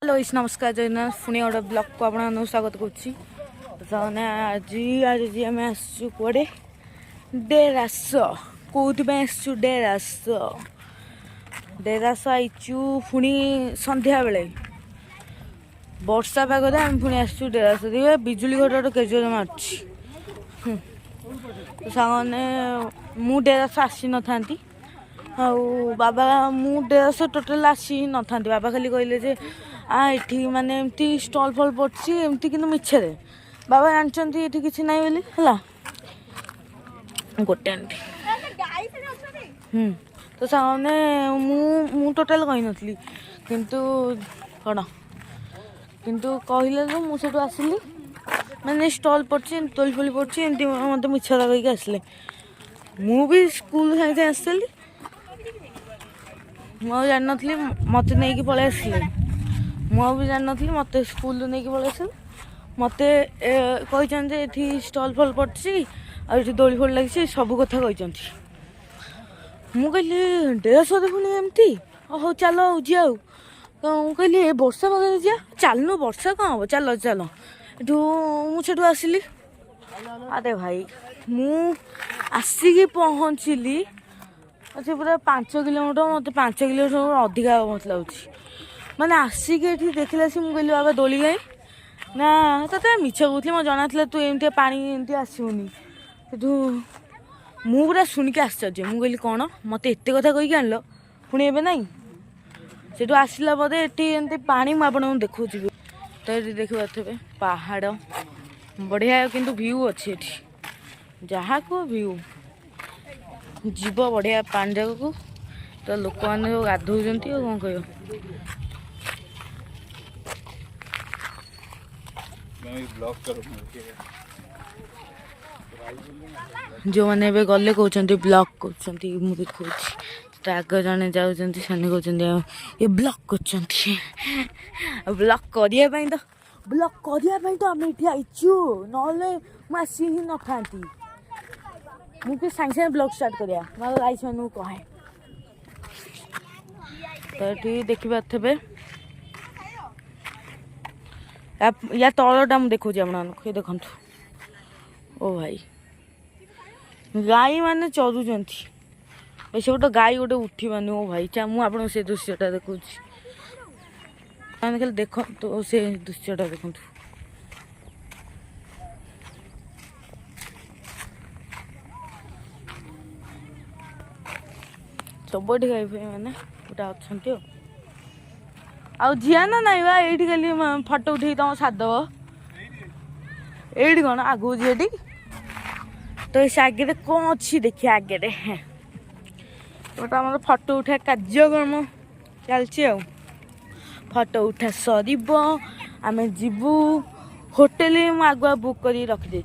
Hello इस नमस्कार जयना पुणी गोटे ब्लॉग को आप स्वागत करुँची आज आज आम आसुड़े डेरास कौन आसु डेरास आईचु पुणी संध्या बेले वर्षा पागद आम पुणी आसु डेरास बिजुली घटर केजर मार्ची सामने मु डेरास आसी न था बाबा मु डेरास टोटाल आसी न था बाबा खाली कहले जे ये माने एमती स्टल फल पड़ी एमती कि मिछे बाबा जानते ये किसी ना बोली गोटे आंटी तो सामने मु टोटाल कही नी किंतु कौन किंतु कहले जो मुझे आसली मैंने स्टल पड़ी तोली फोली पड़ी एमती मत मिछ कहीकि आसले मु भी स्कूल साइंस आसली मुझे जान नी मत नहीं पलि आसले मुझे जान नी मत स्कूल नहीं पलि आस मत कही स्टल फल पड़ी आई दोली फोली लगी सब कथा कही मुझे डेढ़ देखुनी एमती हो चल जा कहली वर्षा पागे जा चलनु वर्षा कौन हम चल चल मुझे आसली अरे भाई मु आसिकी पहुँचली अच्छे पूरा 5 किलोमीटर मत 5 किलोमीटर अधिका मत लगे मैंने आसिक देखला सी मुझे बाबा दोली गई ना तो मिछ कहती मैं जना तू एमती पानी एमती आसुनी मु पूरा शुणिक आश्चर्य मुझे कौन मत एत कथा कहीकि आन पुणी ए ना से आसला बोधे ये पानी मुझे देखा तो ये देखिए थे पहाड़ बढ़िया किंतु व्यू अच्छे जहाँ को व्यू जीव बढ़िया पानी जाक को तो लोक मैंने गाधौं कौन कह जो मैंने गले कहते ब्लॉग कर देखा आग जड़े जाऊँच से कहते ये ब्लॉग कर ब्लॉग करने तो ब्लॉग करने तो आम ये आईचु ना मुझी ही न था मुझे साइंस ब्लॉग स्टार्ट करिया मैं लाइस मैं कहे तो ये देखिए थे या तलटा मुझे देखा आप देखु ओ भाई गाई मैंने चरुंच से गोटे गाई गोटे उठी मानी ओ भाई मुझे से दृश्यटा देखा खाली देख तो से दृश्यटा देखु सब गाई फाई मैंने गोटे अच्छा आउ झीया ना नाई बा ये खाली फटो उठे तुम सादब ये कौन आगू झीटी तो इस आगे कौन अच्छी देखिए आगे गोटे आम फटो उठा कार्यक्रम चलती फटो उठा सर आम जीवु होटेल आगुआ बुक कर रखी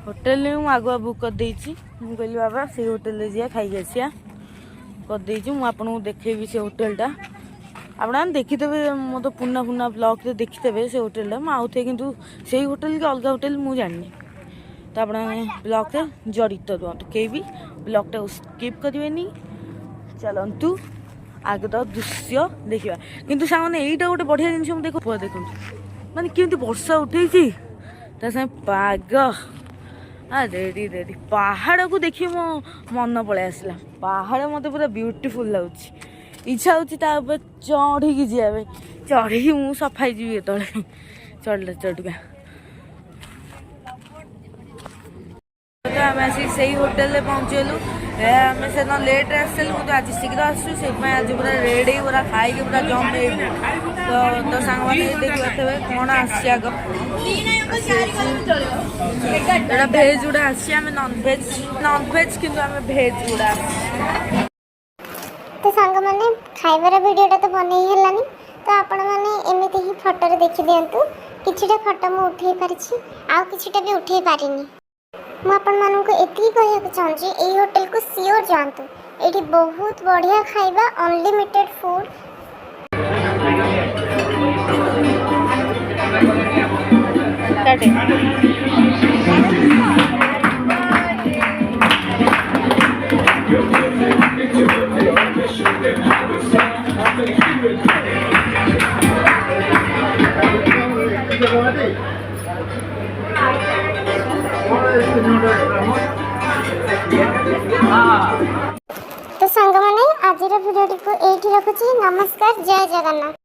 होटेल आगुआ बुक कर मुझे कहली बाबा से होटेल जा खाई आसिया करदे मुझे देखेबी से होटेलटा आप देखीदे मो तो पुना पुना ब्लॉग से देखीदे से होटेलटा मुझे किंतु से होटेल कि अलग होटेल मुझे जानी तो आप ब्लॉग से जड़ित रुहतु कहीं भी ब्लॉगटा स्किप करेंगे चलतु आगे तो दृश्य देखा किंतु सामने यहीटा गोटे बढ़िया जिन मुझे देखो माने केमती वर्षा उठे पाग रेडी रेडी पहाड़ को देखिए मो मन पलि आसला पहाड़ मत पूरा ब्यूटीफुल लगुच इच्छा हो चढ़ी जाए चढ़ी मु सफाई जी ये चढ़ला चढ़ुका आम आसिक होटेल पहुँचलु आम से लेट आसलु मुझे आज शीघ्र आसु से आज पूरा रेडी पूरा खाई पूरा जम तो सांग मैंने देखिए थे कौन आग भेज गुड़ा आम नॉनभेज कि भेज गुड़ा तो सांग मैंने खाइबार वीडियोटा तो बन है तो आपण मैंने एमती ही फटो देखी दिंतु किछिटा फटो मु उठे पारिछि आ किछिटा भी उठे पारिनी मु आपण माननको एति कहया चाहूँगी एई होटल को सियोर जानतु एठी बहुत बढ़िया खाइबा अनलिमिटेड फूड You're तो सांग मैंने आज भिडियो को यही रखुची। नमस्कार, जय जगन्नाथ।